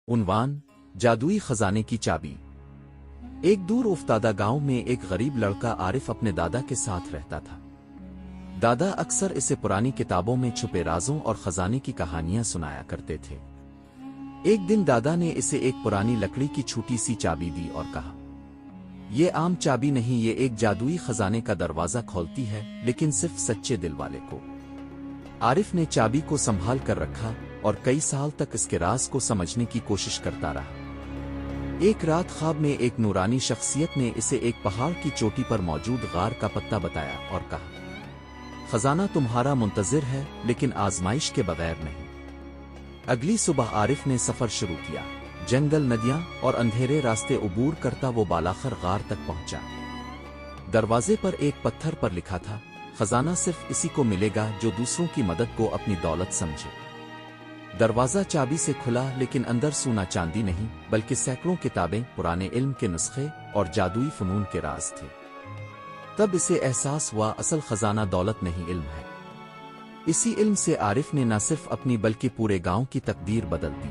عنوان: جادوئی خزانے کی چابی۔ ایک دور افتادہ گاؤں میں ایک غریب لڑکا عارف اپنے دادا کے ساتھ رہتا تھا۔ دادا اکثر اسے پرانی کتابوں میں چھپے رازوں اور خزانے کی کہانیاں سنایا کرتے تھے۔ ایک دن دادا نے اسے ایک پرانی لکڑی کی چھوٹی سی چابی دی اور کہا، یہ عام چابی نہیں، یہ ایک جادوئی خزانے کا دروازہ کھولتی ہے، لیکن صرف سچے دل والے کو۔ عارف نے چابی کو سنبھال کر رکھا اور کئی سال تک اس کے راز کو سمجھنے کی کوشش کرتا رہا۔ ایک رات خواب میں ایک نورانی شخصیت نے اسے ایک پہاڑ کی چوٹی پر موجود غار کا پتہ بتایا اور کہا، خزانہ تمہارا منتظر ہے، لیکن آزمائش کے بغیر نہیں۔ اگلی صبح عارف نے سفر شروع کیا۔ جنگل، ندیاں اور اندھیرے راستے عبور کرتا وہ بالاخر غار تک پہنچا۔ دروازے پر ایک پتھر پر لکھا تھا، خزانہ صرف اسی کو ملے گا جو دوسروں کی مدد کو اپنی دولت سمجھے۔ دروازہ چابی سے کھلا، لیکن اندر سونا چاندی نہیں، بلکہ سینکڑوں کتابیں، پرانے علم کے نسخے اور جادوئی فنون کے راز تھے۔ تب اسے احساس ہوا، اصل خزانہ دولت نہیں، علم ہے۔ اسی علم سے عارف نے نہ صرف اپنی بلکہ پورے گاؤں کی تقدیر بدل دی۔